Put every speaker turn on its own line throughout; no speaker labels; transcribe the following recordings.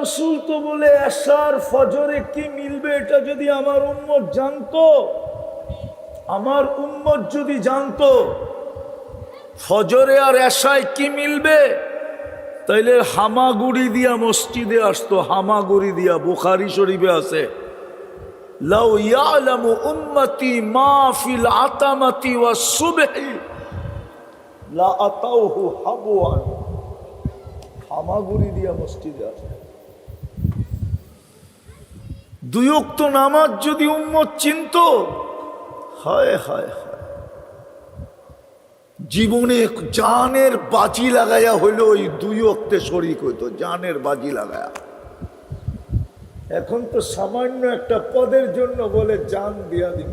রসুল তো বলে এশার ফজরে কি মিলবে, এটা যদি আমার উম্মত জানতো, আমার উম্মত যদি জানতো ফজরে আর এশায় কি মিলবে, তাইলে হামাগুড়ি দিয়া মসজিদে আসতো, হামাগুড়ি দিয়া। বুখারী শরীফে আছে, লাউ ইয়ালামু উম্মতি মা ফিল আতামাতি ওয়াস সুবহি লা আতাউহু হাবওয়ান। হামাগুড়ি দিয়া মসজিদে আসতো। দুই ওয়াক্ত নামাজ যদি উম্মত চিনতো, হায় হায় হায়, জীবনে জানের বাজি লাগায়া হইলো ওই দুই ওয়াক্তে শরীক হইতো, জানের বাজি লাগায়া। এখন তো সামান্য একটা পদের জন্য বলে জান দিয়া দিন,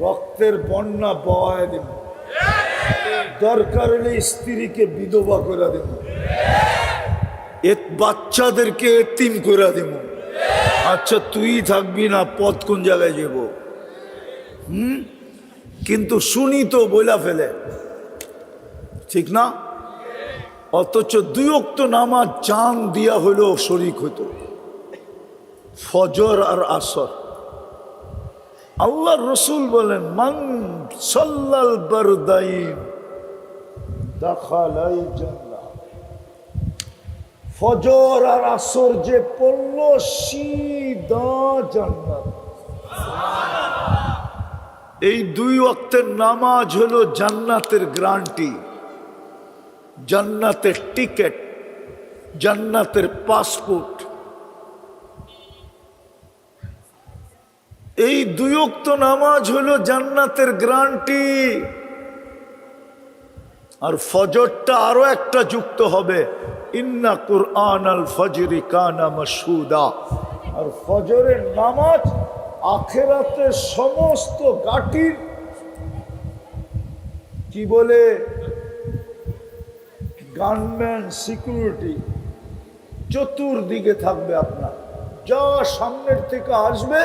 রক্তের বন্যা বহায় দিন, দরকার হলে স্ত্রীকে বিধবা করে দেব, বাচ্চাদেরকে এতিম করে দেব। আচ্ছা তুই থাকবি না, পথ কোন জায়গায় যাব? কিন্তু শুনি তো বইলা ফেলে, ঠিক না? অথচ দুই ওয়াক্ত নামাজ জান দিয়া হইলো শরীক হইতো, ফজর আর আসর। আল্লাহ রসুল বলেন, মান সাল্লাল বারদাইন দাখালাল জান্নাহ। ফজর আর আসর যে পড়ল, সিধা জান্নাত। এই দুই ওয়াক্তের নামাজ হলো জান্নাতের গ্যারান্টি, জান্নাতের টিকেট, জান্নাতের পাসপোর্ট। এই দুই ওয়াক্ত নামাজ হলো জান্নাতের গ্যারান্টি। আর ফজরটা আরো একটা যুক্ত হবে, ইন্না কুরআন আল ফজরি কানা মাশহুদা। আর ফজরের নামাজ আখিরাতের সমস্ত ঘাটির কি বলে গানম্যান, সিকিউরিটি চতুর্দিকে থাকবে আপনার, যা সামনের থেকে আসবে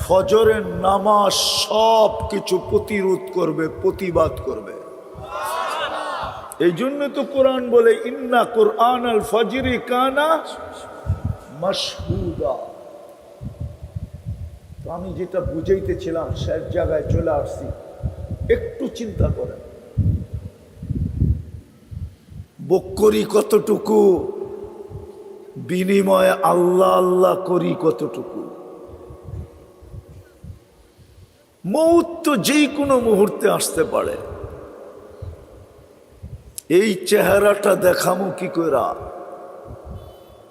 ফজরের নামাজ সব কিছু প্রতিরোধ করবে, প্রতিবাদ করবে। এই জন্য তো কোরআন বলে, ইন্না কুরআন আল ফজরি কানা মাশহুদা। তো আমি যেটা বুঝাইতেছিলাম শেষ জায়গায় চলে আসছি, একটু চিন্তা করেন, বক্করি কতটুকু, বিনিময়ে আল্লাহ আল্লাহ করি কতটুকু। মৌত তো যেই কোনো মুহূর্তে আসতে পারে। এই চেহারাটা দেখামো কি করে,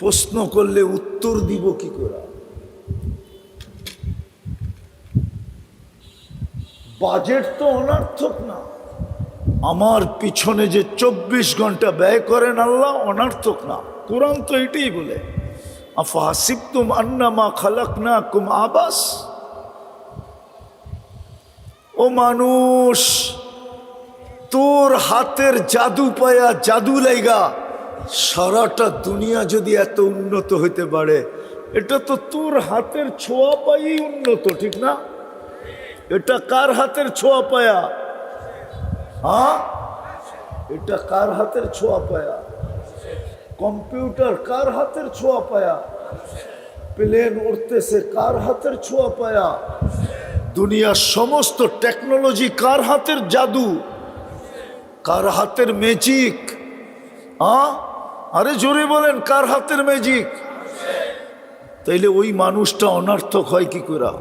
প্রশ্ন করলে উত্তর দিব কি করে? বাজেট তো অনর্থক না, আমার পিছনে যে 24 ঘন্টা ব্যয় করেন আল্লাহ, অনর্থক না। কোরআন তো এটাই বলে, আফাহাসিবতুম আন্নামা খালাকনাকুম আবাস। ও মানুষ, তোর হাতের জাদু পায়া, জাদু লাইগা সারাটা দুনিয়া যদি এত উন্নত হইতে পারে, এটা তো তোর হাতের ছোঁয়া পাই উন্নত, ঠিক না? এটা কার হাতের ছোঁয়া পায়া? হ্যাঁ, এটা কার হাতের ছোঁয়া পায়া? কম্পিউটার কার হাতের ছোঁয়া পায়া? প্লেন উড়তেছে কার হাতের ছোঁয়া পায়া? দুনিয়ার সমস্ত টেকনোলজি কার হাতের জাদু, কার হাতের ম্যাজিক? আরে জোরে বলেন, কার হাতের ম্যাজিক? তাইলে ওই মানুষটা অনর্থক হয় কি করে?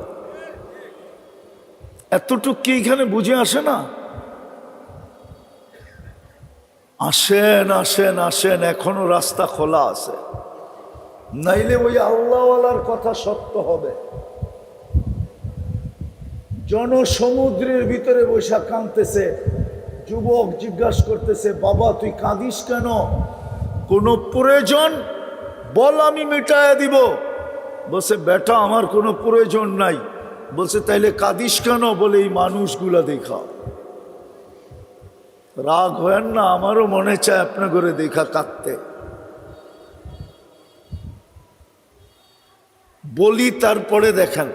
এতটুকু কি এখানে বুঝে আসে না? আসেন আসেন আসেন, এখনো রাস্তা খোলা আছে, নাইলে ওই আল্লাহওয়ালার কথা সত্য হবে। জনসমুদ্রের ভিতরে বৈশা কাঁদতেছে, যুবক জিজ্ঞাসা করতেছে, বাবা তুই কাঁদিস কেন? কোনো প্রয়োজন বল, আমি মিটায়া দিব। বলছে, বেটা আমার কোনো প্রয়োজন নাই। বলছে, তাইলে কাঁদিস কেন? বলে, এই মানুষগুলা দেখা। রাগ হয় না, আমারও মনে চায় আপনার ঘরে দেখা কাঁদতে। বলি তারপরে দেখেন।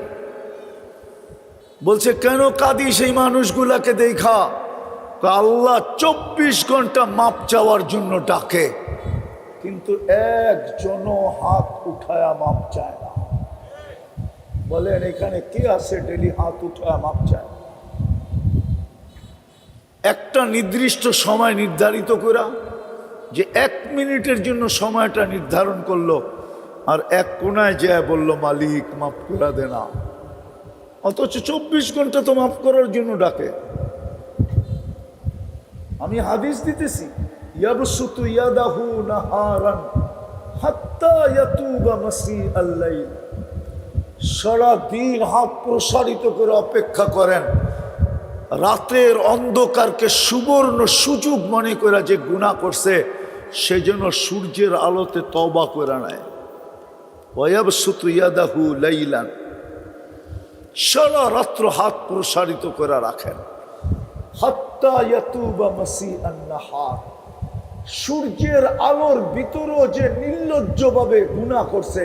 বলছে, কেন কাঁদি সেই মানুষগুলাকে দেখা? আল্লাহ 24 ঘন্টা মাপ চাওয়ার জন্য ডাকে। কিন্তু একজনও হাত উঠায়া মাপ চায় না। বলেন এখানে কে আছে ডেলি হাত উঠায়া মাপ চায়? একটা নির্দিষ্ট সময় নির্ধারিত করা, যে 1 মিনিটের জন্য সময়টা নির্ধারণ করলো, আর এক কোনায় যায় বলল মালিক মাফ করে দে না, অথচ 24 ঘন্টা তো মাফ করার জন্য ডাকে। আমি হাদিস দিতেছি, ইয়াবসুতু ইয়াদাহু নাহারান হাত্তা ইয়াতুবা মাসিআল লাইল, সারা দিন হাত প্রসারিত করে অপেক্ষা করেন, রাতের অন্ধকারকে সুবর্ণ সুযোগ মনে করে যে গুনাহ করছে সেজন্য সূর্যের আলোতে তওবা করে নেয়। ওয়ায়াবসুতু ইয়াদাহু লাইলান, সারা রাত্র হাত প্রসারিত করে রাখেন, হাত্তা ইয়াতুবা মাসিআন নাহার, সূর্যের আলোর ভিতরেও যে নির্লজ্জভাবে গুনাহ করছে।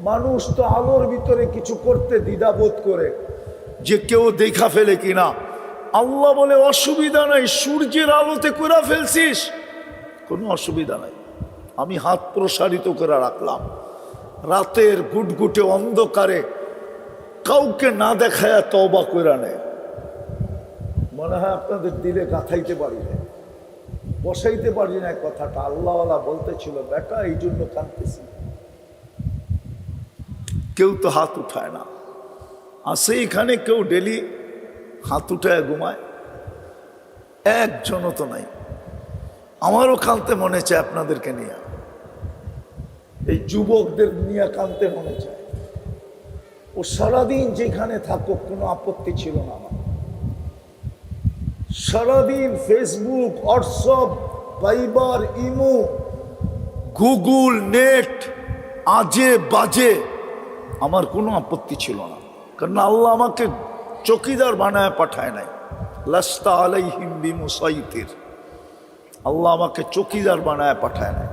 মানুষ তো আলোর ভিতরে কিছু করতে দ্বিধাবোধ করে যে কেউ দেখা ফেলে কিনা। আল্লাহ বলে অসুবিধা নাই, সূর্যের আলোতে করে ফেলছিস, কোনো অসুবিধা নাই, আমি হাত প্রসারিত করে রাখলাম। রাতের গুটগুটে অন্ধকারে কাউকে না দেখায়া তওবা করে নেয়। মনে হয় আপনাদের দিলে গাথাইতে পারি না, বসাইতে পারি না কথাটা। আল্লাহওয়ালা বলতেছিল, বেটা এই জন্য কাঁদতেছি। কেউ তো হাত উঠায় না। আছে এখানে কেউ ডেলি হাত উঠায় ঘুমায়? একজনও তো নাই। আমারও কাঁদতে মনে চায় আপনাদেরকে নিয়ে, এই যুবকদের নিয়ে কাঁদতে মনে চায়। ও সারাদিন যেখানে থাকুক কোনো আপত্তি ছিল না আমার। সারাদিন Facebook, WhatsApp, Viber, imo, Google, net, আজে বাজে আমার কোনো আপত্তি ছিল না, কারণ আল্লাহ আমাকে চকিদার বানায় পাঠায় নাই। লাস্তা আলাইহিম বিমুসাইতির, আল্লাহ আমাকে চকিদার বানায় পাঠায় নাই,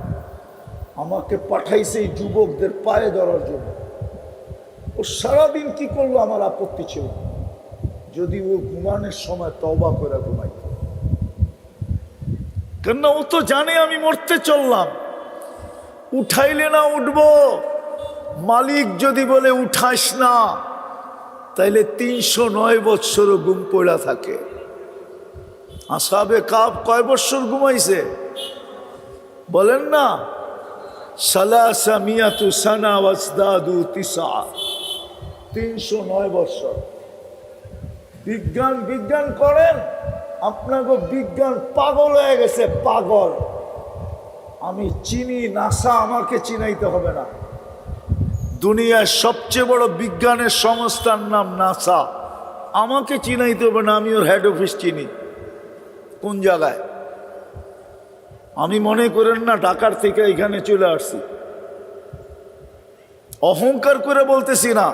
আমাকে পাঠাইছে এই যুবকদের পায়ে ধরার জন্য। ও সারাদিন কি করলো আমার আপত্তি ছিল না, যদি ও ঘুমানোর সময় তওবা করে ঘুমাইত। কেননা ও তো জানে আমি মরতে চললাম, উঠাইলে না উঠবো। মালিক যদি বলে উঠাস না, তাইলে 309 বৎসরও ঘুম পড়া থাকে। আসহাবে কাফ কয় বৎসর ঘুমাইছে বলেন না? সালাসা মিয়াতু সানা ওয়াজদাদু তিসা, 309 বৎসর। বিজ্ঞান বিজ্ঞান করেন, আপনাকে বিজ্ঞান পাগল হয়ে গেছে, পাগল। আমি চিনি নাসা, আমাকে চিনাইতে হবে না। দুনিয়ার সবচেয়ে বড় বিজ্ঞানের সংস্থার নাম নাসা, আমাকে চিনাইতে হবে না, আমি ওর হেড অফিস চিনি। কোন জায়গায়? আমি মনে করেন না ঢাকার থেকে এখানে চলে আসছি, অহংকার করে বলতেছি না।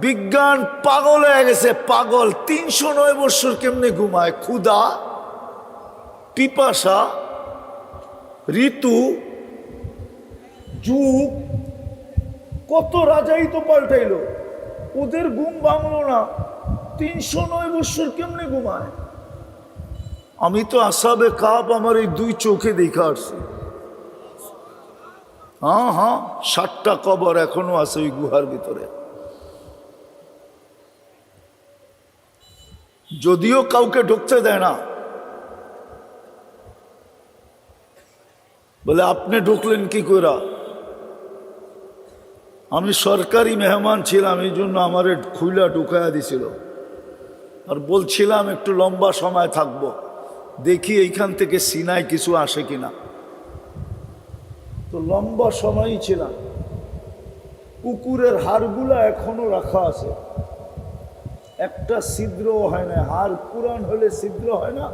বিজ্ঞান পাগল হয়ে গেছে, পাগল। 309 বৎসর কেমনে ঘুমায়? ক্ষুধা, পিপাসা, ঋতু, যুগ, কত রাজাই তো পাল্টাইলো, ওদের ঘুম ভাঙলো না। 309 বৎসর কেমনে ঘুমায়? আমি তো আসহাবে কাফ আমার এই 2 চোখে দেখা আসছি। হ্যাঁ হ্যাঁ, 7টা কবর এখনো আছে ওই গুহার ভিতরে। যদিও কাউকে ঢুকতে দেয় না, বলে আপনি ঢুকলেন কি করে? আমি সরকারি মেহমান ছিলাম, এই জন্য আমার খুইলা ঢুকাইয়া দিছিল, আর বলছিলাম একটু লম্বা সময় থাকবো, দেখি এইখান থেকে সিনায় কিছু আসে কিনা। তো লম্বা সময়ই ছিলাম। কুকুরের হাড়গুলা এখনো রাখা আছে, একটা ছিদ্রও হয় না। হাড় পুরান হলে ছিদ্র হয় না?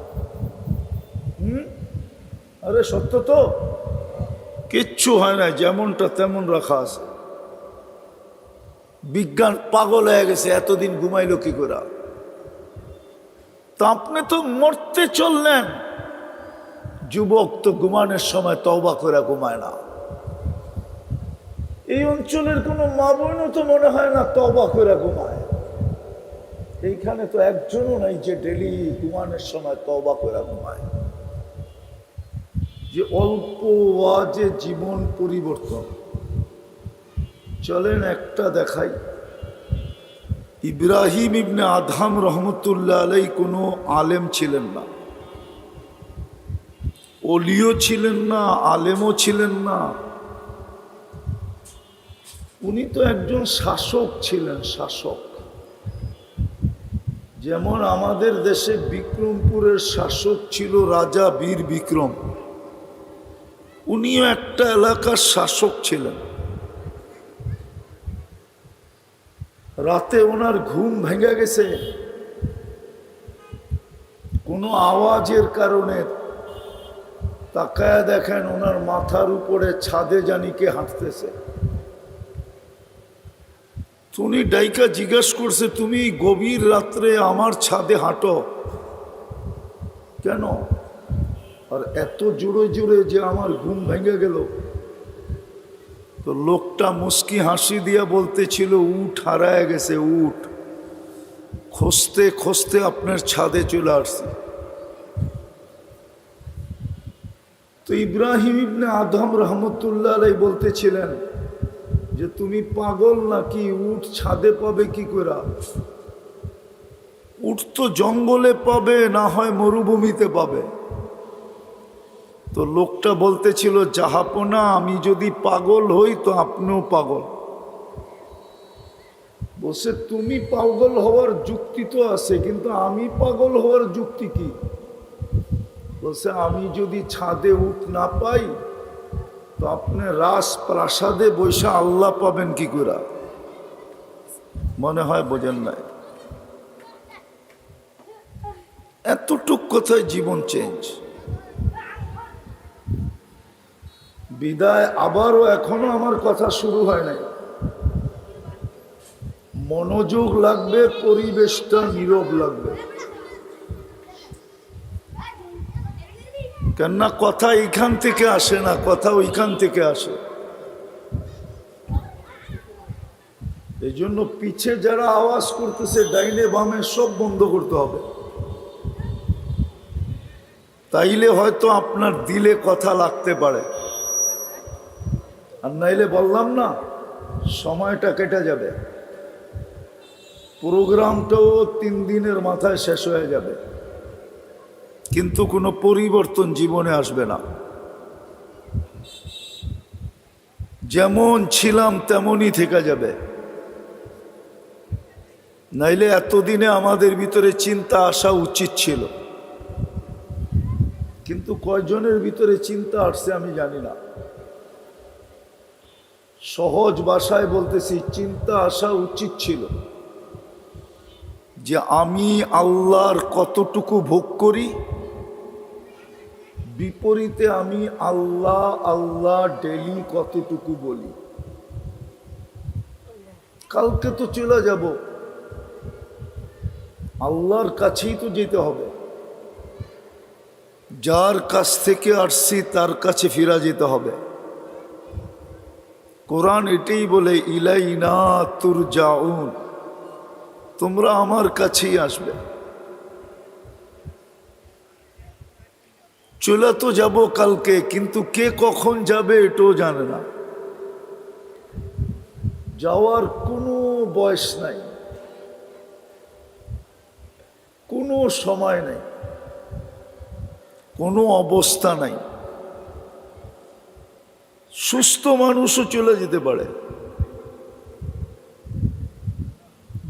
আরে সত্য তো, কিচ্ছু হয় না, যেমনটা তেমন রাখা আছে। বিজ্ঞান পাগল হয়ে গেছে, এতদিন ঘুমাইলো কি করে? তো আপনি তো মরতে চললেন। যুবক তো ঘুমানোর সময় তওবা করে ঘুমায় না। এই অঞ্চলের কোনো মা বোনও তো মনে হয় না তওবা করে ঘুমায়। এইখানে তো একজনও নাই যে ডেলি ঘুমানোর সময় তওবা করে ঘুমায়। যে অল্প ওয়াজে জীবন পরিবর্তন। চলেন একটা দেখাই। ইব্রাহিম ইবনে আদহাম রহমতুল্লাহ আলাই কোনো আলেম ছিলেন না, ওলিও ছিলেন না, আলেমও ছিলেন না। উনি তো একজন শাসক ছিলেন, শাসক। যেমন আমাদের দেশে বিক্রমপুরের শাসক ছিল রাজা বীর বিক্রম, উনিও একটা এলাকার শাসক ছিলেন। রাতে ওনার ঘুম ভেঙে গেছে কোনো আওয়াজের কারণে। তাকায় দেখেন ওনার মাথার উপরে ছাদে জানি কে হাঁটতেছে। উনি ডাইকা জিজ্ঞেস করছে, তুমি গভীর রাত্রে আমার ছাদে হাঁটো কেন? আর এত জোরে জোরে যে আমার ঘুম ভেঙে গেল। তো লোকটা মুস্কি হাসি দিয়া বলতেছিল, উট হারায় গেছে, উট খুঁজতে খুঁজতে আপনার ছাদে চলে আসছি। তো ইব্রাহিম ইবনে আদম রহমতুল্লাহ আলাই বলতেছিলেন যে তুমি পাগল নাকি, উট ছাদে পাবে কি করে? উট তো জঙ্গলে পাবে, না হয় মরুভূমিতে পাবে। তো লোকটা বলতেছিল, জাহাপনা আমি যদি পাগল হই তো আপনিও পাগল। বলছে তুমি পাগল হওয়ার যুক্তি তো আছে, কিন্তু আমি পাগল হওয়ার যুক্তি কি? বলছে আমি যদি ছাদে উঠ না পাই তো আপনি রাজপ্রাসাদে বৈশা আল্লাহ পাবেন কি করে? মনে হয় বোঝেন নাই। এতটুক কথায় জীবন চেঞ্জ। বিদায় আবারও এখনো আমার কথা শুরু হয় নাই। মনোযোগ লাগবে, পরিবেশটা নীরব লাগবে। কেননা কথা এইখান থেকে আসে না, কথা ওইখান থেকে আসে। এই জন্য পিছে যারা আওয়াজ করতেছে ডাইনে বামে সব বন্ধ করতে হবে। তাইলে হয়তো আপনার দিলে কথা লাগতে পারে, আর নাইলে বললাম না সময়টা কেটে যাবে, প্রোগ্রামটাও 3 দিনের মাথায় শেষ হয়ে যাবে, কিন্তু কোনো পরিবর্তন জীবনে আসবে না। যেমন ছিলাম তেমনই থেকে যাবে। নাইলে এতদিনে আমাদের ভিতরে চিন্তা আসা উচিত ছিল, কিন্তু কয়জনের ভিতরে চিন্তা আসছে আমি জানি না। সহজ ভাষায় বলতেছি, চিন্তা আসা উচিত ছিল যে আমি আল্লাহর কতটুকু ভোগ করি, বিপরীতে আমি আল্লাহ আল্লাহ ডেলি কতটুকু বলি। কালকে তো চলে যাব, আল্লাহর কাছেই তো যেতে হবে। যার কাছ থেকে আসছি তার কাছে ফিরা যেতে হবে। কোরআন এটাই বলে, ইলাইনা তুরজাউন, তোমরা আমার কাছেই আসবে। চলে তো যাব কালকে, কিন্তু কে কখন যাবে এটাও জানে না। যাওয়ার কোনো বয়স নাই, কোনো সময় নাই, কোনো অবস্থা নাই। সুস্থ মানুষও চলে যেতে পারে,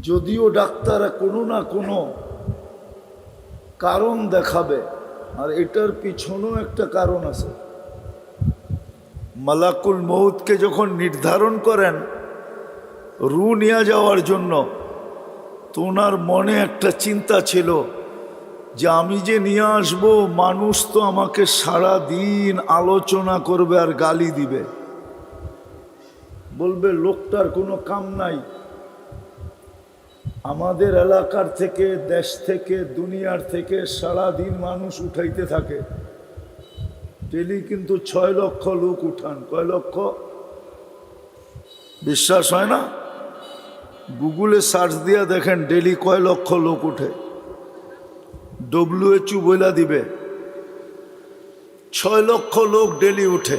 যদিও ডাক্তাররা কোনো না কোনো কারণ দেখাবে, আর এটার পিছনেও একটা কারণ আছে। মালাকুল মউতকে যখন নির্ধারণ করেন রূহ নিয়ে যাওয়ার জন্য, তো ওনার মনে একটা চিন্তা ছিল যে আমি যে নিয়ে আসবো, মানুষ তো আমাকে সারা দিন আলোচনা করবে আর গালি দিবে, বলবে লোকটার কোনো কাম নাই। আমাদের এলাকার থেকে, দেশ থেকে, দুনিয়ার থেকে সারা দিন মানুষ উঠাইতে থাকে। ডেলি কিন্তু 6 লক্ষ লোক উঠান। কয় লক্ষ? বিশ্বাস হয় না? গুগলে সার্চ দিয়া দেখেন ডেলি কয় লক্ষ লোক উঠে। WHO বইলা দিবে 6 লক্ষ লোক ডেলি উঠে।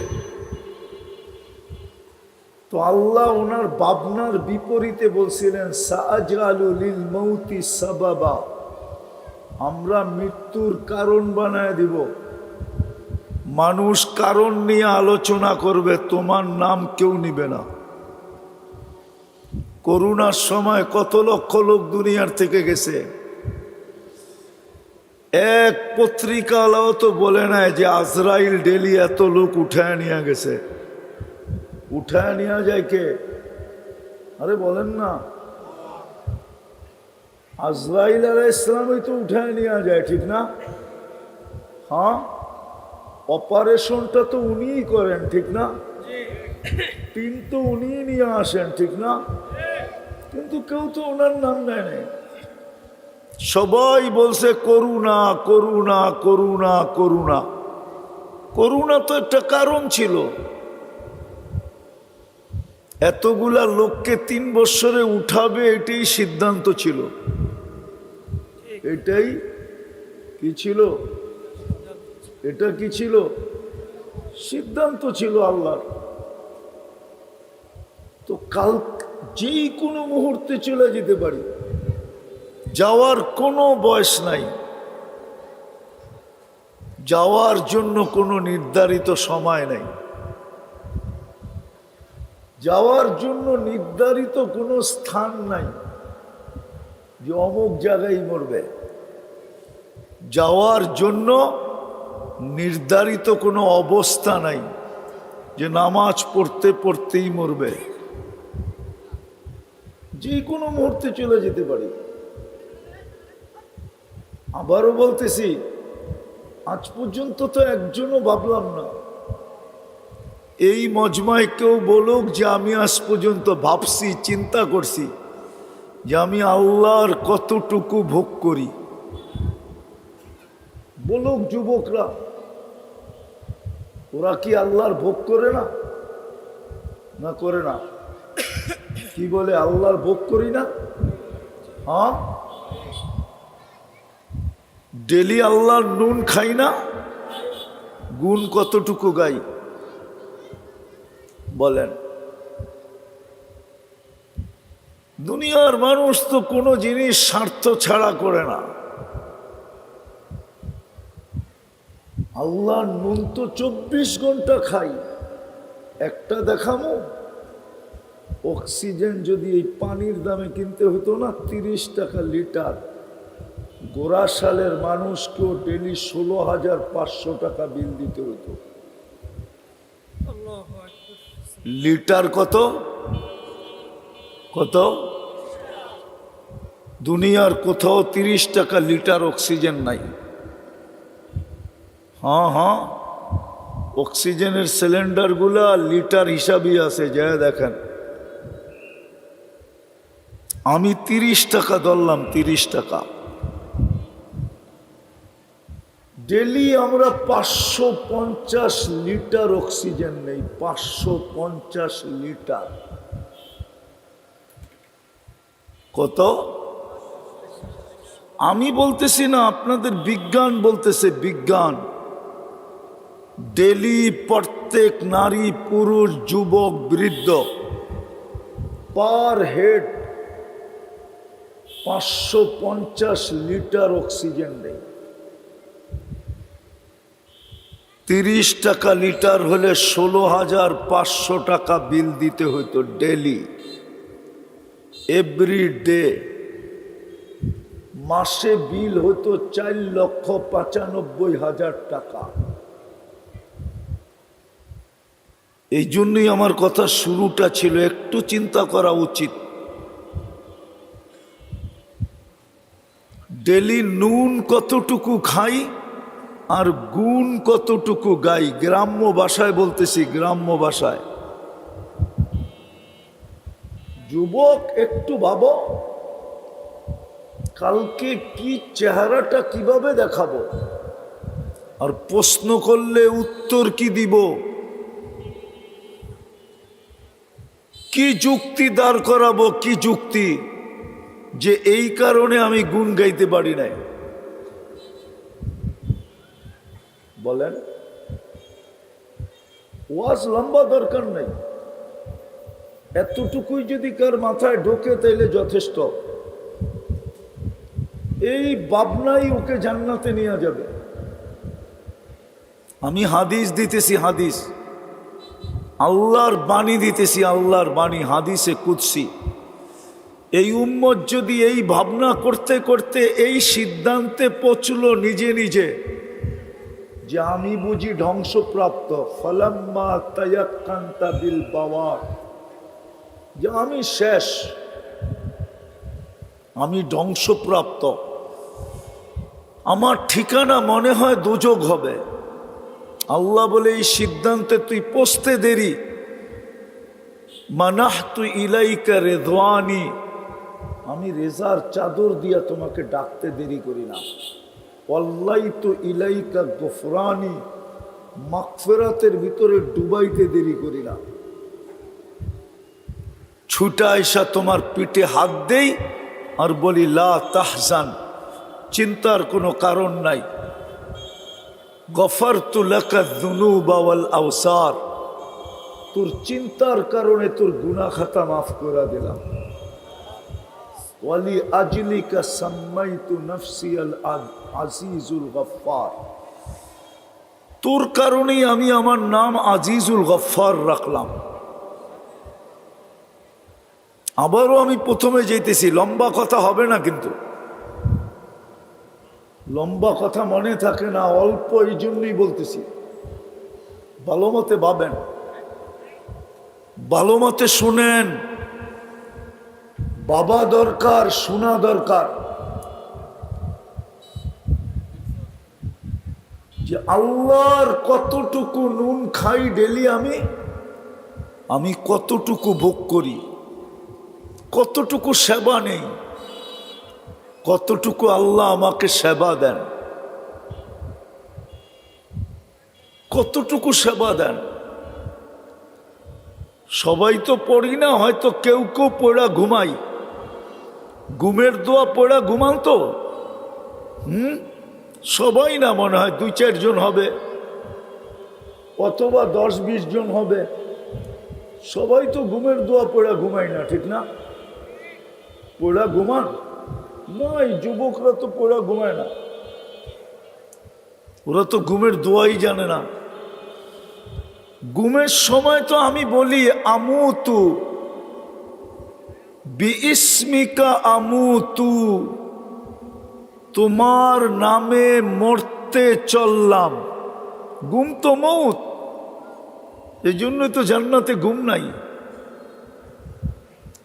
তো আল্লাহ ওনার ভাবনার বিপরীতে বলছিলেন সাআজালু লিল মাউতি সাবাবা, আমরা মৃত্যুর কারণ বানায় দিব। মানুষ কারণ নিয়ে আলোচনা করবে, তোমার নাম কেউ নিবে না। করোনার সময় কত লক্ষ লোক দুনিয়ার থেকে গেছে, এক পত্রিকালাও তো বলে নাই যে আজরাইল ডেলি এত লোক উঠায় নিয়ে গেছে। উঠায় নিয়ে যায় কে? আরে বলেন না, আজরাইল আলাইহিস সালামই তো উঠায় নিয়ে যায়, ঠিক না? হ্যাঁ, অপারেশনটা তো উনিই করেন, ঠিক না? টিন তো উনিই নিয়ে আসেন, ঠিক না? কিন্তু কেউ তো ওনার নাম নেয় নাই। সবাই বলছে করুণা করুণা করুণা করুণা। করুণা তো একটা কারণ ছিল। এতগুলা লোককে 3 বছরে উঠাবে, এটাই সিদ্ধান্ত ছিল। এটাই কি ছিল? এটা কি ছিল? সিদ্ধান্ত ছিল আল্লাহর। তো কাল যেই কোনো মুহূর্তে চলে যেতে পারি, যাওয়ার কোনো বয়স নাই, যাওয়ার জন্য কোনো নির্ধারিত সময় নাই, যাওয়ার জন্য নির্ধারিত কোনো স্থান নাই যে অমুক জায়গায় মরবে। যাওয়ার জন্য নির্ধারিত কোনো অবস্থা নাই যে নামাজ পড়তে পড়তেই মরবে। যে কোনো মুহূর্তে চলে যেতে পারি। আবারও বলতেছি, আজ পর্যন্ত তো একজনও ভাবলাম না, এই মজমায় কেউ বলুক যে আমি আজ পর্যন্ত ভাবছি, চিন্তা করছি যে আমি আল্লাহর কতটুকু ভোগ করি। বলুক যুবকরা, ওরা কি আল্লাহর ভোগ করে না? না করে না? কি বলে, আল্লাহর ভোগ করি না? হ্যাঁ, ডেলি আল্লাহর নুন খাই না? গুণ কতটুকু গাই বলেন? দুনিয়ার মানুষ তো কোনো জিনিস স্বার্থ ছাড়া করে না। আল্লাহর নুন তো 24 ঘন্টা খাই। একটা দেখামো, অক্সিজেন যদি এই পানির দামে কিনতে হতো না 30 টাকা লিটার, গোরাশালের মানুষকেও ডেলি 16,500 টাকা বিল দিতে হতো। লিটার কত? কত? দুনিয়ার কোথাও 30 টাকা লিটার অক্সিজেন নাই। হ্যাঁ হ্যাঁ, অক্সিজেনের সিলিন্ডারগুলা লিটার হিসাবই আছে, যা দেখেন। আমি 30 টাকা ধরলাম, 30 টাকা। ডেলি আমরা 550 লিটার অক্সিজেন নেই, 550 লিটার। কত? আমি বলতেছি না, আপনাদের বিজ্ঞান বলতেছে, বিজ্ঞান। ডেলি প্রত্যেক নারী, পুরুষ, যুবক, বৃদ্ধ পার হেড 550 লিটার অক্সিজেন নেই। 30 টাকা লিটার হলে 16,500 টাকা বিল দিতে হইতো ডেলি, এভরি ডে। মাসে বিল হতো 4,95,000 টাকা। এই জন্যই আমার কথা শুরুটা ছিল, একটু চিন্তা করা উচিত। ডেলি নুন কতটুকু খাই আর গুণ কতটুকু গাই। গ্রাম্য ভাষায় বলতেছি, গ্রাম্য ভাষায়। যুবক একটু ভাবো, কালকে কি চেহারাটা কিভাবে দেখাবো, আর প্রশ্ন করলে উত্তর কি দিব, কি যুক্তি দাঁড় করাবো, কি যুক্তি যে এই কারণে আমি গুণ গাইতে পারি নাই? বলেন। ওয়াজ লম্বা দরকার নাই, এতটুকুই যদি কার মাথায় ঢোকে তাইলে যথেষ্ট। এই ভাবনাই ওকে জান্নাতে নিয়ে যাবে। আমি হাদিস দিতেছি, হাদিস আল্লাহর বাণী দিতেছি, আল্লাহর বাণী হাদিসে কুদসি। এই উম্মত যদি এই ভাবনা করতে করতে এই সিদ্ধান্তে পৌঁছলো নিজে নিজে যে আমি বুঝি ধ্বংসপ্রাপ্ত, ফালাম্মা তায়াক্কান্তা বিল বাওয়ার, যে আমি শেষ, আমি ধ্বংসপ্রাপ্ত, আমার ঠিকানা মনে হয় দোজখ হবে। আল্লাহ বলে এই সিদ্ধান্তে তুই পৌঁছতে দেরি, মানাহতু ইলাইকা রিদওয়ানি, আমি রেজার চাদর দিয়া তোমাকে ডাকতে দেরি করি না। ওয়াল্লাইতু ইলাইকা গফরানি, মাগফিরাতের ভিতরে ডুবাইতে দেরি করি না। ছুটা এসা তোমার পিঠে হাত দেই আর বলি লা তাহজান, চিন্তার কোনো কারণ নাই। গফারতু লাকা যুনুবা ওয়াল আওসার, তোর চিন্তার কারণে তোর গুনাহ খাতা মাফ করে দিলাম। ওয়ালি আজলিকা সাম্মাইতু নাফসি আল আজিজুল গফফার, তোর কারণেই আমি আমার নাম আজিজুল গফফার রাখলাম। আবারও আমি প্রথমে যেতেছি, লম্বা কথা হবে না, কিন্তু লম্বা কথা মনে থাকে না, অল্প, এই জন্যই বলতেছি। ভালো মতে ভাবেন, ভালো মতে শুনেন। বাবা দরকার, শোনা দরকার যে আল্লাহর কতটুকু নুন খাই ডেলি, আমি কতটুকু ভোগ করি, কতটুকু সেবা নেই, কতটুকু আল্লাহ আমাকে সেবা দেন, কতটুকু সেবা দেন। সবাই তো পড়ি না, হয়তো কেউ কেউ পড়া ঘুমাই, ঘুমের দোয়া পড়া ঘুমান তো, সবাই না, মনে হয় 2-4 জন হবে, অথবা 10-20 জন হবে। সবাই তো ঘুমের দোয়া পড়া ঘুমাই না, ঠিক না? পড়া ঘুমান না, এই যুবকরা তো পড়া ঘুমায় না, ওরা তো ঘুমের দোয়াই জানে না। ঘুমের সময় তো আমি বলি আমুতু বিইসমিকা আমুতু, তোমার নামে মরতে চললাম। ঘুম তো মউত, এই জন্যই তো জান্নাতে ঘুম নাই।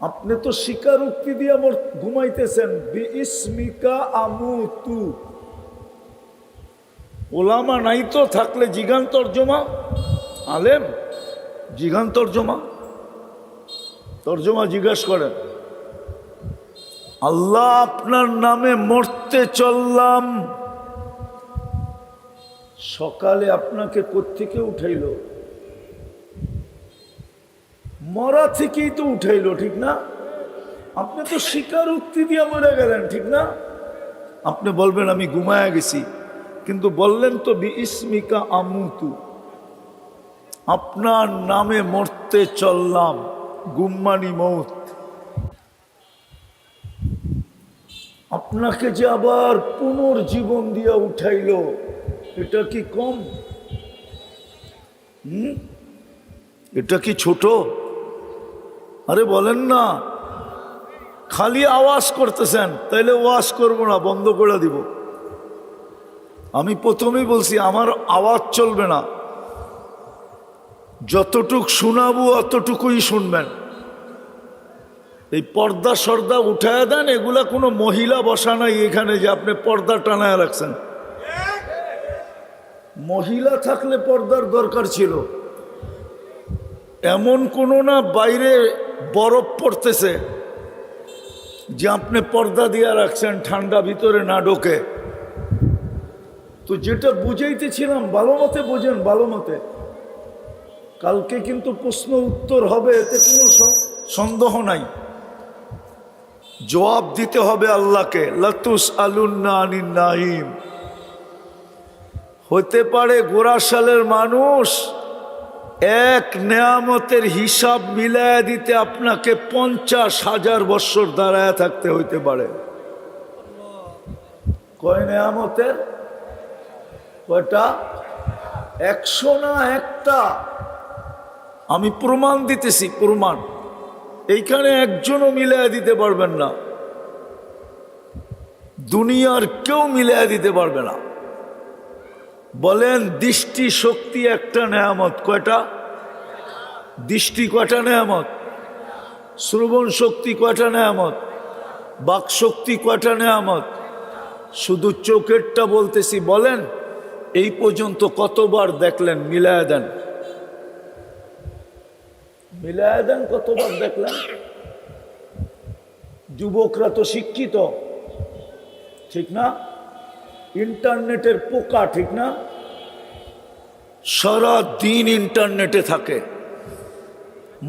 আপনি তো স্বীকারোক্তি দিয়ে ঘুমাইতেছেন, বিইসমিকা আমুতু। ওলামা নাই তো, থাকলে জিগান তর্জমা, আলেম জিগান তর্জমা জিজ্ঞাসা করেন। আল্লাহ আপনার নামে মরতে চললাম। সকালে আপনাকে কোত্থেকে উঠাইল? মরা থেকেই তো উঠাইল, ঠিক না? আপনি তো স্বীকারোক্তি দিয়ে মরে গেলেন, ঠিক না? আপনি বলবেন আমি ঘুমায়া গেছি, কিন্তু বললেন তো বিইসমিকা আমুতু, আপনার নামে মরতে চললাম। গুম্মানি মৌত। আপনাকে যে আবার পুনর্জীবন দিয়া উঠাইল, এটা কি কম? এটা কি ছোট? আরে বলেন না, খালি আওয়াজ করতেছেন, তাইলে ওয়াজ করবো না, বন্ধ করে দিব। আমি প্রথমেই বলছি আমার আওয়াজ চলবে না, যতটুক শোনাবো অতটুকুই শুনবেন। এই পর্দা সর্দা উঠায় দেন, এগুলা কোনো মহিলা বসা নাই এখানে যে আপনি পর্দা টানায় রাখছেন। মহিলা থাকলে পর্দার দরকার ছিল। এমন কোনো না বাইরে বরফ পড়তেছে যে আপনি পর্দা দিয়ে রাখছেন ঠান্ডা ভিতরে না ঢোকে। তো যেটা বুঝাইতেছিলাম ভালো মতে বোঝেন, ভালো মতে। কালকে কিন্তু প্রশ্ন উত্তর হবে, এতে কোনো সন্দেহ নাই। জবাব দিতে হবে আল্লাহকে। লাতুস আলুন্না আনিন নাঈম। হতে পারে গোরাশালের মানুষ এক নেয়ামতের হিসাব মিলায় দিতে আপনাকে 50,000 বৎসর দাঁড়ায় থাকতে হইতে পারে। কয় নেয়ামতের? কয়টা? 100 না একটা। আমি প্রমাণ দিতেছি, প্রমাণ। এইখানে একজনও মিলায় দিতে পারবেন না, দুনিয়ার কেউ মিলায় দিতে পারবে না। বলেন, দৃষ্টি শক্তি একটা নেয়ামত। কয়টা? দৃষ্টি কয়টা নেয়ামত? শ্রবণ শক্তি কয়টা নেয়ামত? বাক শক্তি কয়টা নেয়ামত? শুধু চোখেরটা বলতেছি। বলেন, এই পর্যন্ত কতবার দেখলেন? মিলায় দেন, মিলায় দেন, কতবার দেখলেন? যুবকরা তো শিক্ষিত, ঠিক না? ইন্টারনেটের পোকা, ঠিক না? সারা দিন ইন্টারনেটে থাকে।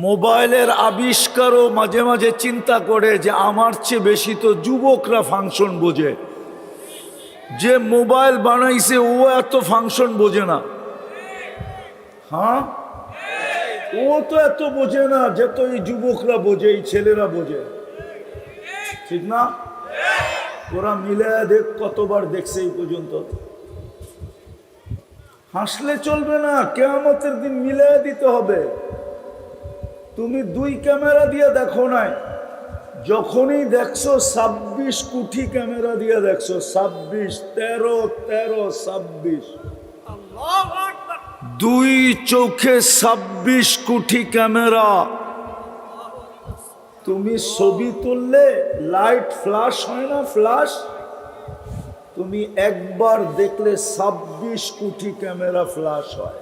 মোবাইলের আবিষ্কারও মাঝে মাঝে চিন্তা করে যে আমার চেয়ে বেশি তো যুবকরা ফাংশন বোঝে। যে মোবাইল বানাইছে ও এত ফাংশন বোঝে না। হ্যাঁ, ও তো এত বোঝে না যত এই যুবকরা বোঝে, এই ছেলেরা বোঝে, ঠিক না? ওরা মিলে দেখ কতবার দেখছে এই পর্যন্ত। হাসলে চলবে না, কিয়ামতের দিন মিলে দিতে হবে। তুমি 2 ক্যামেরা দিয়ে দেখো নাই, যখনই দেখছো 26 কোটি ক্যামেরা দিয়ে দেখছো। 26, 13, 26, 2 চোখে 26 কোটি ক্যামেরা। তুমি ছবি তুললে লাইট ফ্ল্যাশ হয় না? ফ্ল্যাশ। তুমি একবার দেখলে 26 কোটি ক্যামেরা ফ্ল্যাশ হয়।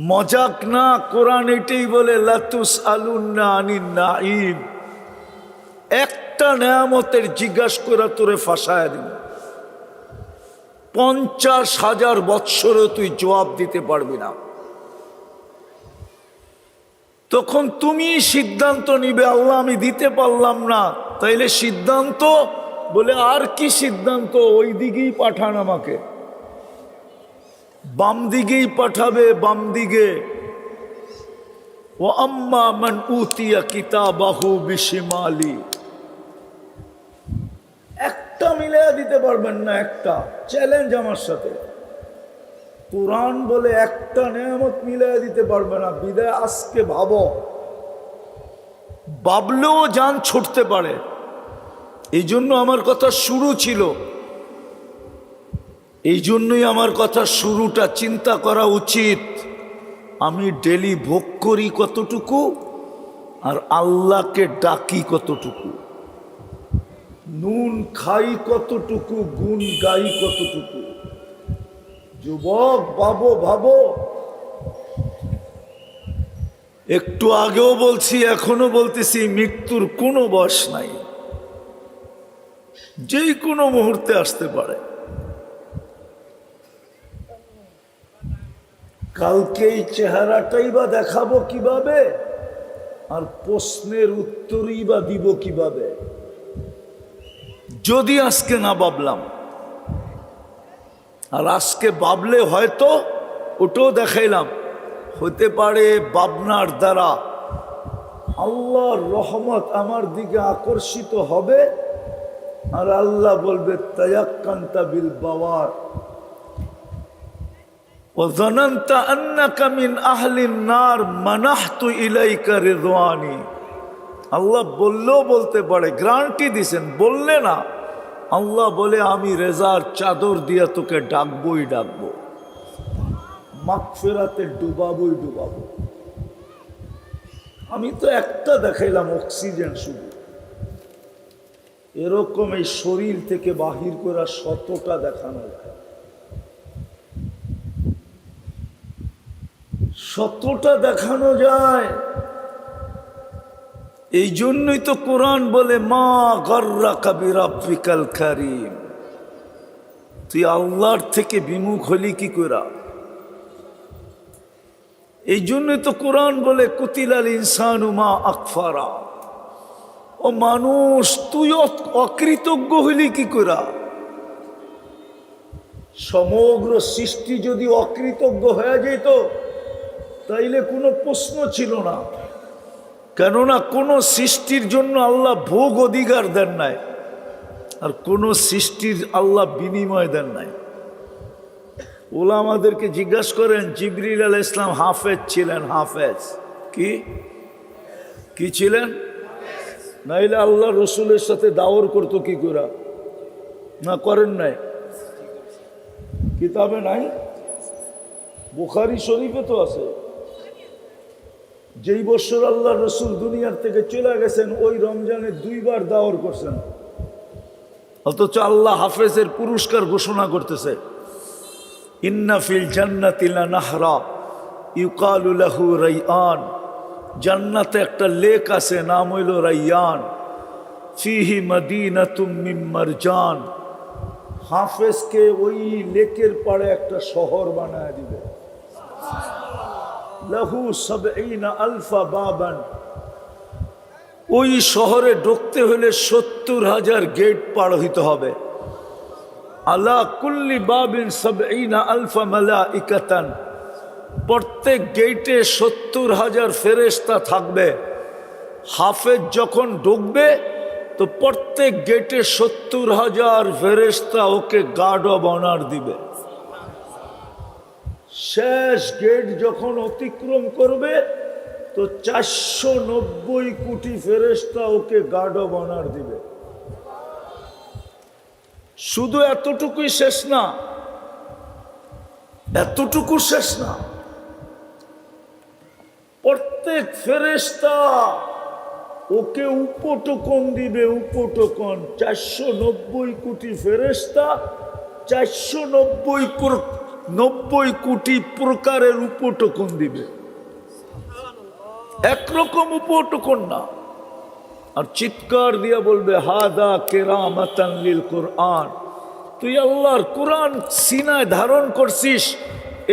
মজাক না, কোরআন এটাই বলে লাতুস আলুন্না আনিন নাঈম। একটা নেয়ামতের জিজ্ঞাসা করে তোরে ফাঁসায় দিন, 50,000 বৎসরে তুই জবাব দিতে পারবি না। তখন তুমি সিদ্ধান্ত নিবে, আল্লাহ আমি দিতে পারলাম না, তাইলে সিদ্ধান্ত বলে আর কি সিদ্ধান্ত? ওই দিকেই পাঠান আমাকে, বাম দিকেই পাঠাবে, বাম দিকে। ও আম্মা মান উতিয়া কিতাবাহু বিশিমালি। একটা মিলে দিতে পারবেন না, একটা চ্যালেঞ্জ আমার সাথে। কোরআন বলে একটা নেয়ামত মিলাই দিতে পারবে না। বিদায় আজকে ভাবো, ভাবলেও জান ছুটতে পারে। এই জন্য আমার কথা শুরু ছিল, এই জন্যই আমার কথা শুরুটা চিন্তা করা উচিত। আমি ডেলি ভোগ করি কতটুকু, আর আল্লাহকে ডাকি কতটুকু, নুন খাই কতটুকু, গুণ গাই কতটুকু। যুবক ভাবো, ভাবো। একটু আগেও বলছি, এখনো বলতেছি, মৃত্যুর কোনো বয়স নাই, যেই কোনো মুহূর্তে আসতে পারে। কালকে এই চেহারাটাই বা দেখাবো কিভাবে, আর প্রশ্নের উত্তরই বা দিব কিভাবে, যদি আজকে না ভাবলাম। আর আজকে ভাবলে হয়তো ওটাও দেখাইলাম, হতে পারে ভাবনার দ্বারা আল্লাহর রহমত আমার দিকে আকর্ষিত হবে, আর আল্লাহ বলবে তায়াক্কান্তা বিল বাওয়ার ওয়া যানানতা আন্নাকা মিন আহলিন নার মানাহতু ইলাইকা রিদওয়ানি। আল্লাহ বললেও বলতে পারে, গ্যারান্টি দিছেন, বললে না। আল্লাহ বলে আমি রেজার চাদর দিয়া তোকে ডাকবই ডাকবো, মাগফিরাতে ডুবাবই ডুবাবো। আমি তো একটা দেখাইলাম, অক্সিজেন শুধু। এরকম এই শরীর থেকে বাহির করা 100টা দেখানো যায়, 100টা দেখানো যায়। এই জন্যই তো কোরআন বলে মা গাররাকা বিরাব্বিকাল কারীম। তুই আল্লাহর থেকে বিমুখ হলি কি করে? এই জন্যই তো কোরআন বলে কুতিলাল ইনসানু মা আকফারা। ও মানুষ, তুই অকৃতজ্ঞ হইলি কি করে? সমগ্র সৃষ্টি যদি অকৃতজ্ঞ হয়ে যেত তাইলে কোনো প্রশ্ন ছিল না। কেননা কোনো সৃষ্টির জন্য আল্লাহ ভোগ অধিকার দেন নাই, আর কোনো সৃষ্টির আল্লাহ বিনিময় দেন নাই। ওলামাদেরকে জিজ্ঞাসা করেন, জিবরিল আলাইহিস সালাম হাফেজ ছিলেন? হাফেজ কি ছিলেন? নাইলে আল্লাহ রসুলের সাথে দাওর করতো কি করে? না করেন নাই? কিতাবে নাই? বুখারী শরীফে তো আছে। যেই বছর আল্লাহ রসুল দুনিয়ার থেকে চলে গেছেন ওই রমজানে 2 বার দাওর করছেন, অথচ আল্লাহ হাফেজের পুরস্কার ঘোষণা করতেছে, ইন্না ফিল জান্নাতি লানাহরা ইউকালু লাহু রাইয়ান। জান্নাতে একটা লেক আছে, নাম হইল রাইয়ান। ফিহি মাদিনাতুম মিন মারজান। হাফেজকে ওই লেকের পাড়ে একটা শহর বানায় দিবে। লাহু ৭০ আলফা বাবান। ওই শহরে ঢুকতে হলে ৭০,০০০ গেট পার হইতে হবে। আলা কুল্লি বাবিন ৭০ আলফা মালাইকাতান। প্রত্যেক গেটে ৭০,০০০ ফেরেশতা থাকবে। হাফেজ যখন ঢুকবে তো প্রত্যেক গেটে ৭০,০০০ ফেরেশতা ওকে গার্ড অব অনার দিবে। শেষ গেট যখন অতিক্রম করবে তো ৪৯০ কোটি ফেরেশতা ওকে গার্ড অব অনার দিবে। শুধু এতটুকুই শেষ না, এতটুকু শেষ না, প্রত্যেক ফেরেশতা ওকে উপটোকন দিবে। উপটোকন ৪৯০ কোটি ফেরেশতা ৪৯০ কোটি প্রকারের উপটোকন দিবে। একরকম উপটোকন না। আর চিৎকার দিয়া বলবে, হাদা কেরামাতান লিল কোরআন। তুই আল্লাহর কোরআন সিনায় ধারণ করছিস,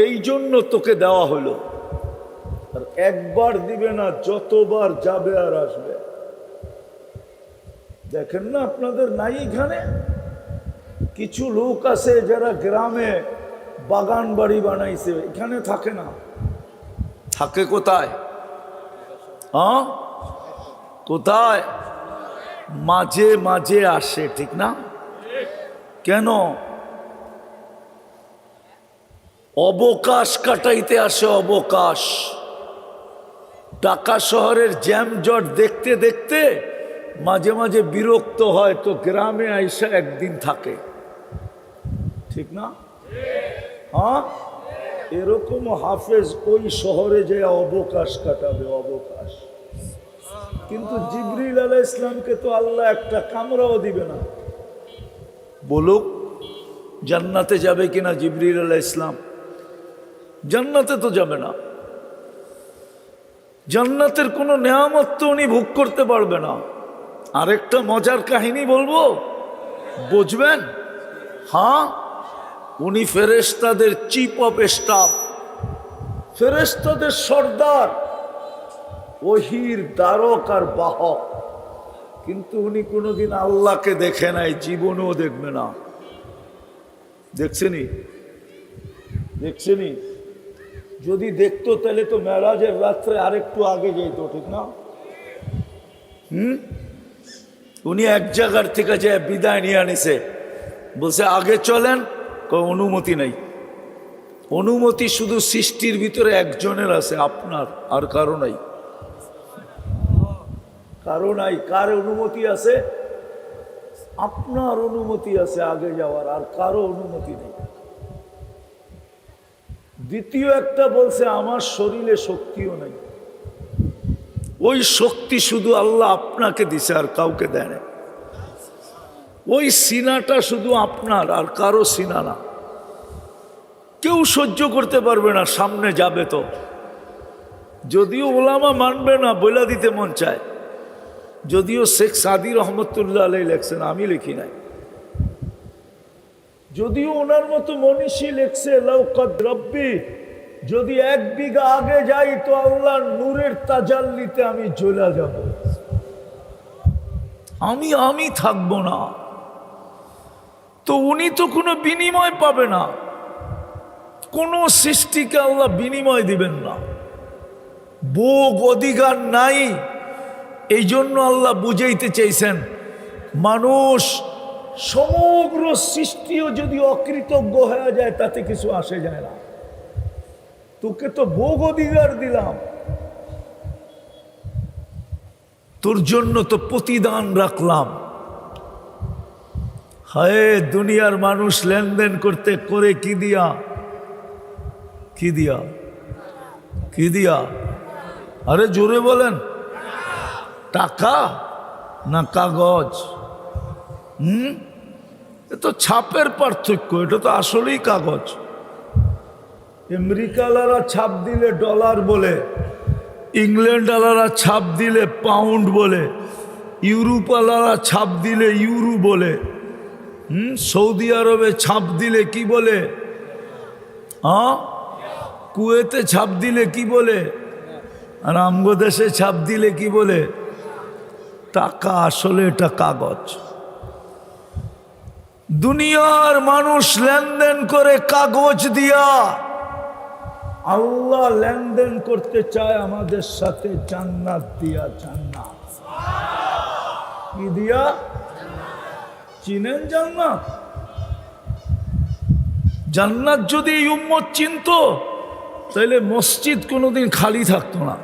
এই জন্য তোকে দেওয়া হলো। আর একবার দিবে না, যতবার যাবে আর আসবে। দেখেন না আপনাদের নাই এখানে কিছু লোক আছে যারা গ্রামে বাগান বাড়ি বানাইছে, এখানে থাকে না। থাকে কোথায়? হ্যাঁ, কোথায়? মাঝে মাঝে আসে, ঠিক না? কেন? অবকাশ কাটাইতে আসে। অবকাশ। ঢাকা শহরের জ্যামজট দেখতে দেখতে মাঝে মাঝে বিরক্ত হয়, তো গ্রামে আইসা একদিন থাকে, ঠিক না? হ্যাঁ, এরকম হাফেজ ওই শহরে যে অবকাশ কাটাবে। অবকাশ। কিন্তু জিবরিল আলাইহিস সালামকে তো আল্লাহ একটা কামরাও দিবে না। বলুক জান্নাতে যাবে কিনা জিবরিল আলাইহিস সালাম? জান্নাতে তো যাবে না। জান্নাতের কোনো নেয়ামত তো উনি ভোগ করতে পারবে না। আরেকটা মজার কাহিনী বলবো, বুঝবেন? হ্যাঁ, উনি ফেরেশতাদের চিফ অফ স্টাফ, ফেরেশতাদের সর্দার, ওহির দ্বারক আর বাহক। কিন্তু উনি কোনোদিন আল্লাহকে দেখে নাই, জীবনেও দেখবে না। দেখছেনি? দেখছেনি? যদি দেখতো তাহলে তো মেরাজের রাত্রে আরেকটু আগে যেত, ঠিক না? উনি এক জায়গার থেকে যে বিদায় নিয়ে আনিছে, বলছে আগে চলেন। অনুমতি নাই। অনুমতি শুধু সৃষ্টির ভিতরে একজনের আছে, আপনার, আর কারো নাই। কারো নাই। কার অনুমতি আছে? আপনার অনুমতি আছে আগে যাওয়ার, আর কারো অনুমতি নেই। দ্বিতীয় একটা বলছে, আমার শরীরে শক্তিও নাই। ওই শক্তি শুধু আল্লাহ আপনাকে দিছে, আর কাউকে দেয় না। ওই সিনাটা শুধু আপনার, আর কারো সিনা না। কেউ সহ্য করতে পারবে না, সামনে যাবে তো। যদিও ওলামা মানবে না, বলে দিতে মন চায়। যদিও শেখ সাদি রহমতুল্লাহ আলাই লেখছেন, আমি লিখি নাই। যদিও ওনার মতো মনীষী লেখছে, লাউকাদ রব্বি, যদি 1 বিঘা আগে যাই তো আল্লাহর নূরের তাজাল্লিতে আমি জ্বলে যাব। আমি থাকবো না। তো উনি তো কোনো বিনিময় পাবে না। কোনো সৃষ্টিকে আল্লাহ বিনিময় দিবেন না, ভোগ অধিকার নাই। এই জন্য আল্লাহ বুঝাইতে চাইছেন, মানুষ সমগ্র সৃষ্টিও যদি অকৃতজ্ঞ হয়ে যায় তাতে কিছু আসে যায় না। তোকে তো ভোগ অধিকার দিলাম, তোর জন্য তো প্রতিদান রাখলাম। হায় দুনিয়ার মানুষ লেনদেন করতে করে কি দিয়া, কি দিয়া, কি দিয়া? আরে জোরে বলেন, টাকা না কাগজ? এ তো ছাপের পার্থক্য, এটা তো আসলেই কাগজ। আমেরিকালারা ছাপ দিলে ডলার বলে, ইংল্যান্ডালারা ছাপ দিলে পাউন্ড বলে, ইউরোপালারা ছাপ দিলে ইউরো বলে, সৌদি আরবে ছাপ দিলে কি বলে? কুয়েতে ছাপ দিলে কি বলে? আর আমগো দেশে ছাপ দিলে কি বলে? টাকা। আসলে এটা কাগজ। দুনিয়ার মানুষ লেনদেন করে কাগজ দিয়া, আল্লাহ লেনদেন করতে চায় আমাদের সাথে জান্নাত দিয়া। জান্নাত কি দিয়া? চিনেন জান্নাত? জান্নাত যদি এই উম্মত চিনত তাহলে মসজিদ কোনোদিন খালি থাকতো না।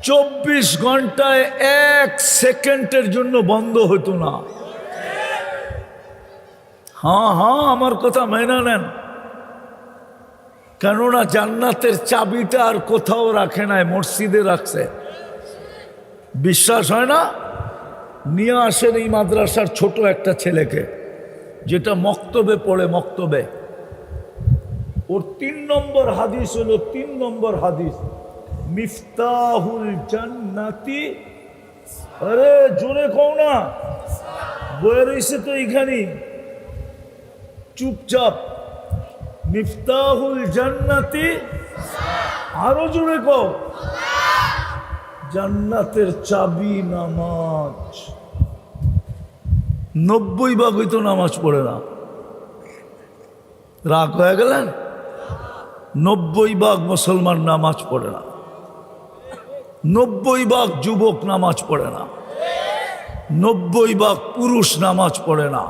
24 ঘন্টায় 1 সেকেন্ডের জন্য বন্ধ হতো না। হ্যাঁ হ্যাঁ, আমার কথা মেনে নেন। কেননা জান্নাতের চাবিটা আর কোথাও রাখে নাই, মসজিদে রাখছে। বিশ্বাস হয় না? নিয়ে আসেন এই মাদ্রাসার ছোট একটা ছেলেকে, যেটা মক্তবে পড়ে। মক্তবে ওর 3 নম্বর হাদিস হলো, 3 নম্বর হাদিস, মিফতাহুল জান্নাতি। আরে জোরে কও না, বয়ে রয়েছে তো এইখানে চুপচাপ। মিফতাহুল জান্নাতি, আরো জোরে কও। জান্নাতের চাবি নামাজ। 90% হয়তো নামাজ পড়ে না। রাগ হয়ে গেলেন? 90% মুসলমান নামাজ পড়ে না। 90% যুবক নামাজ পড়ে না। 90% পুরুষ নামাজ পড়ে না।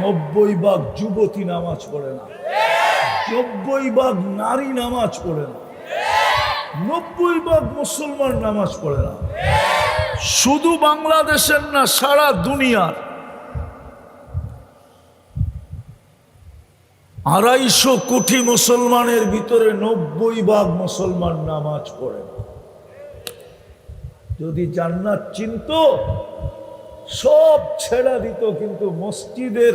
90% যুবতী নামাজ পড়ে না। 90% নারী নামাজ পড়ে না। 90% মুসলমান নামাজ পড়ে না। শুধু বাংলাদেশের না, সারা দুনিয়ার 250 কোটি মুসলমানের ভিতরে 90% মুসলমান নামাজ পড়ে না। যদি জান্নাত চিনত সব ছেড়া দিত, কিন্তু মসজিদের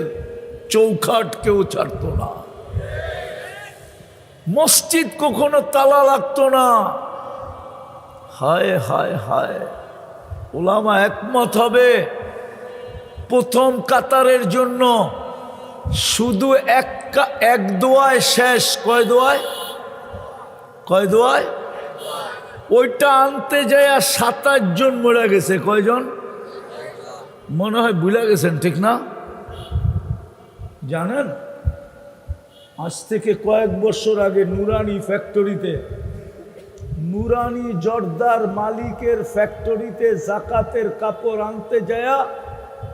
চৌখাট কেউ ছাড়তো না। মসজিদ কখনো তালা লাগতো না। হায় হায় হায়, ওলামা একমত হবে, প্রথম কাতারের জন্য শুধু এক দোয়ায় শেষ। কয় দোয়ায়? কয় দোয়ায়? ওইটা আনতে যায় 27 জন মরে গেছে। কয়জন? মনে হয় ভুলে গেছেন, ঠিক না? জানেন, আজ থেকে কয়েক বছর আগে নুরানি ফ্যাক্টরিতে, নুরানি জর্দার মালিকের ফ্যাক্টরিতে জাকাতের কাপড় আনতে যায়া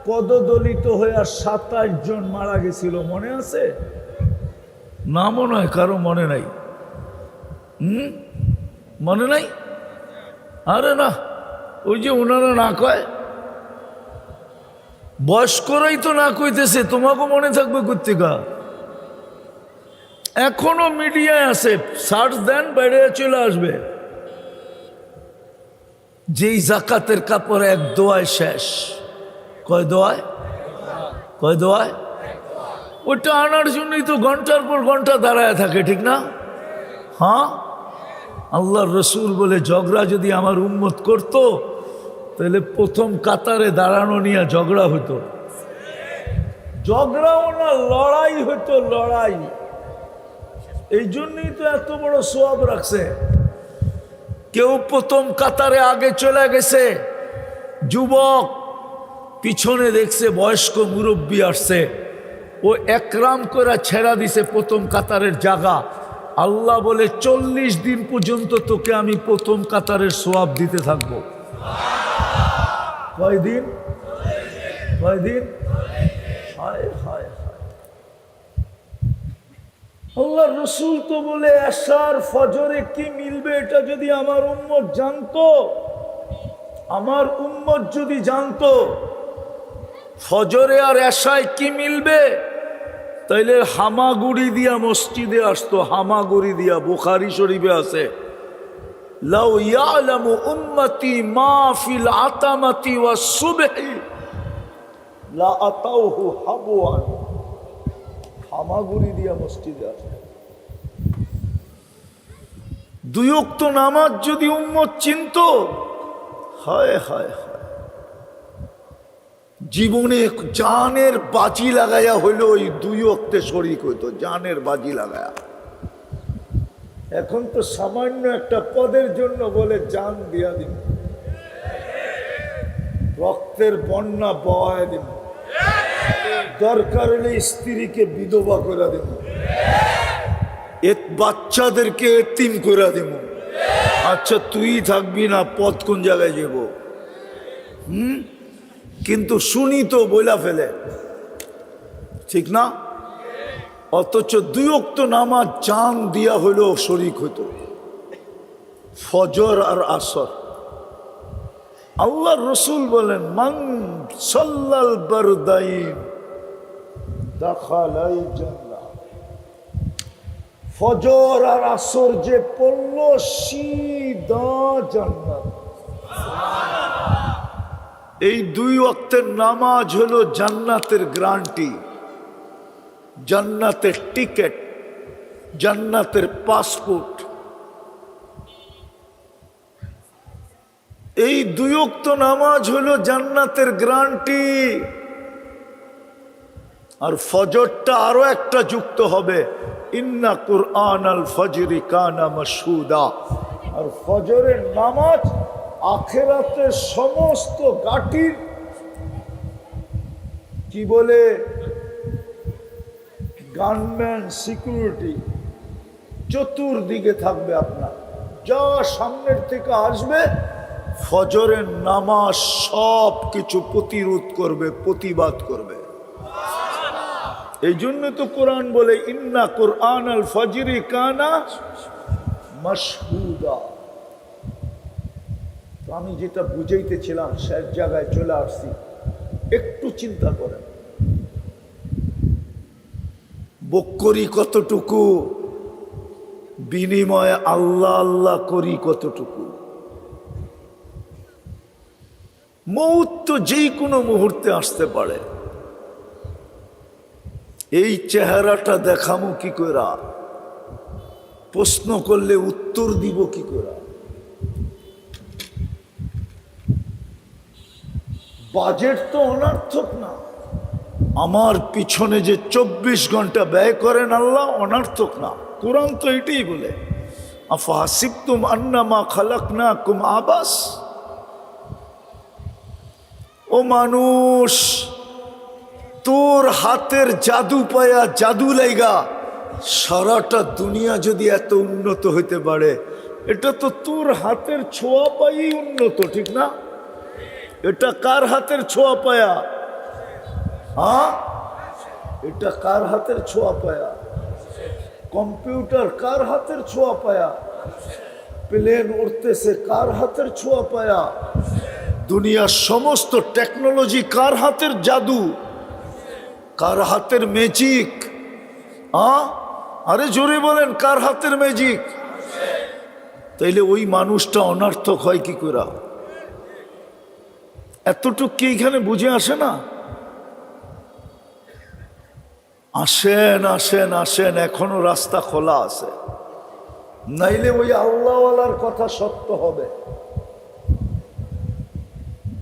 পদদলিত হয়ে 27 জন মারা গেছিল। মনে আছে না? মনে হয় কারো মনে নাই। মনে নাই? আরে না, ওই যে ওনারা না কয়, বয়স্করাই তো না কইতেছে, তোমাকে মনে থাকবে কোত্থেকা? এখনো মিডিয়ায় আছে, সার্চ দেন, বাইরে চলে আসবে। যেই জাকাতের কাপড় এক দোয়ায় শেষ। কয় দোয়ায়? কয় দোয়ায়? ওইটা আনার জন্যই তো ঘন্টার পর ঘন্টা দাঁড়ায় থাকে, ঠিক না? হ্যাঁ, আল্লাহর রসুল বলে, ঝগড়া যদি আমার উম্মত করত তাহলে প্রথম কাতারে দাঁড়ানো নিয়ে ঝগড়া হতো। ঝগড়াও না, লড়াই হতো, লড়াই। এই জন্যই তো এত বড় সওয়াব রাখছে। কেউ প্রথম কাতারে আগে চলে গেছে, যুবক পিছনে দেখছে বয়স্ক মুরব্বী আসছে, ও একরাম করে ছেড়া দিছে প্রথম কাতারের জায়গা। আল্লাহ বলে 40 দিন পর্যন্ত তোকে আমি প্রথম কাতারের সোয়াব দিতে থাকবো। কয়দিন? কয়দিন? হায় হায় হায়। আল্লাহর রাসূল তো বলে এশার ফজরে কি মিলবে এটা যদি আমার উম্মত জানতো, আমার উম্মত যদি জানতো ফজরে আর এশায় কি মিলবে, তাইলে হামাগুড়ি দিয়া মসজিদে আসতো। হামাগুড়ি দিয়া বুখারী শরীফে আছে, লাউ ইয়ালামু উম্মতি মা ফিল আতামাতি ওয়াস সুবহি লা আতাউহু হাবওয়ান। হামাগুড়ি দিয়া মসজিদে আসতো। 2 ওয়াক্ত নামাজ যদি উম্মত চিনতো, হায় হায় হায়, জীবনে জানের বাজি লাগায়া হইলো ওই 2 ওয়াক্তে শরীক হইতো, জানের বাজি লাগায়া। এখন তো সামান্য একটা পদের জন্য বলে জান দিয়া দিন, রক্তের বন্যা বহায় দিন, দরকার হলে স্ত্রীকে বিধবা করে দেব, বাচ্চাদেরকে এতিম করে দেব। আচ্ছা তুই থাকবি না, পথ কোন জায়গায় যাব? কিন্তু শুনি তো বইলা ফেলে, ঠিক না? অথচ 2 ওয়াক্ত নামাজ জান দিয়া হইলেও শরীক হইতো, ফজর আর আসর। আল্লাহর রাসূল বলেন, মান সাল্লাল বারদাইন দাখালাল জান্নাহ। ফজর আর আসর যে পড়লো সিধা জান্নাত। এই 2 ওয়াক্তের নামাজ হলো জান্নাতের গ্যারান্টি, জান্নাতের টিকেট, জান্নাতের পাসপোর্ট। এই 2 ওয়াক্ত নামাজ হলো জান্নাতের গ্যারান্টি। আর ফজরটা আরো একটা যুক্ত হবে, ইন্না কুরআন আল ফজরি কানা মাশহুদা। আর ফজরের নামাজ আখিরাতের সমস্ত গাটির কি বলে গানম্যান, সিকিউরিটি চতুর্দিকে থাকবে আপনার। যা সামনের থেকে আসবে ফজরের নামাজ সব কিছু প্রতিরোধ করবে, প্রতিবাদ করবে। এই জন্য তো কোরআন বলে, ইন্না কুরআন আল ফজরি কানা মাশহুদা। আমি যেটা বুঝাইতেছিলাম শেষ জায়গায় চলে আসছি, একটু চিন্তা করেন। বক্করি কতটুকু, বিনিময়ে আল্লাহ আল্লাহ করি কতটুকু। মউত তো যেই কোনো মুহূর্তে আসতে পারে। এই চেহারাটা দেখামু কি করে? প্রশ্ন করলে উত্তর দিব কি করে? বাজেট তো অনর্থক না। আমার পিছনে যে 24 ঘন্টা ব্যয় করেন আল্লাহ, অনর্থক না। কোরআন তো এটাই বলে, আফাহাসিবতুম আন্নামা খালাকনাকুম আবাস। ও মানুষ, তোর হাতের জাদু পায়া, জাদু লাইগা সারাটা দুনিয়া যদি এত উন্নত হইতে পারে, এটা তো তোর হাতের ছোঁয়া পাই উন্নত, ঠিক না? এটা কার হাতের ছোঁয়া পায়া? হ্যাঁ, এটা কার হাতের ছোঁয়া পায়া? কম্পিউটার কার হাতের ছোঁয়া পায়া? প্লেন উড়তেছে কার হাতের ছোঁয়া পায়া? দুনিয়ার সমস্ত টেকনোলজি কার হাতের জাদু, কার হাতের ম্যাজিক? আরে জোরে বলেন, কার হাতের ম্যাজিক? তাইলে ওই মানুষটা অনর্থক হয় কি করে? এতটুকু কি এখানে বুঝে আসে না? আসেন আসেন আসেন, এখনো রাস্তা খোলা আছে, নাইলে ওই আল্লাহওয়ালার কথা সত্য হবে।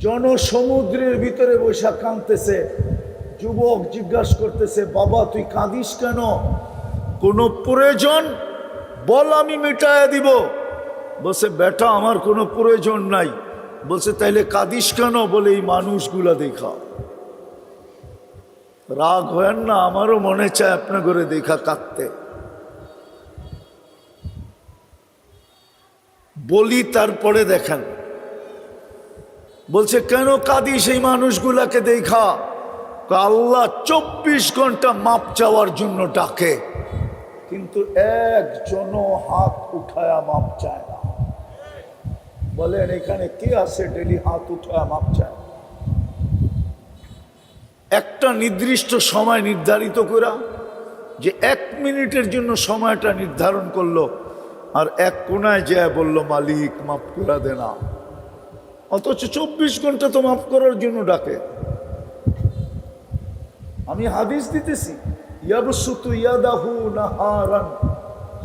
জনসমুদ্রের ভিতরে বৈশা কাঁদতেছে, যুবক জিজ্ঞাসা করতেছে, বাবা তুই কাঁদিস কেন? কোনো প্রয়োজন বল, আমি মিটায়া দিব। বলছে, বেটা আমার কোনো প্রয়োজন নাই। বলছে, তাইলে কাঁদিস কেন? বলে, এই মানুষগুলা দেখা। রাগ হয় না, আমারও মনে চায় আপনা করে দেখা কাঁদতে। বলি তারপরে দেখেন, বলছে কেন কাঁদি সেই মানুষগুলাকে দেখা? আল্লাহ 24 ঘন্টা মাপ চাওয়ার জন্য ডাকে, কিন্তু একজনও হাত উঠায়া মাপ চায় না। বলেন এখানে কে আছে ডেলি হাত উঠায়া মাপ চায়? একটা নির্দিষ্ট সময় নির্ধারিত করা, যে 1 মিনিটের জন্য সময়টা নির্ধারণ করলো, আর এক কোনায় যায় বলল মালিক মাফ করে দে না, অথচ 24 ঘন্টা তো মাফ করার জন্য ডাকে। আমি হাদিস দিতেছি, ইয়াবসুতু ইয়াদাহু নাহারান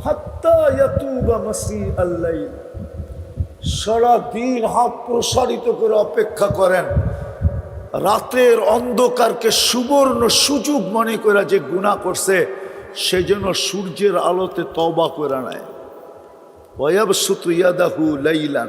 হাত্তা ইয়াতুবা মাসিআল লাইল, সারা দিন হাত প্রসারিত করে অপেক্ষা করেন, রাতের অন্ধকারকে সুবর্ণ সুযোগ মনে করে যে গুনাহ করছে সেজন্য সূর্যের আলোতে তওবা করে নেয়। ওয়ায়াবসুতু ইয়াদাহু লাইলান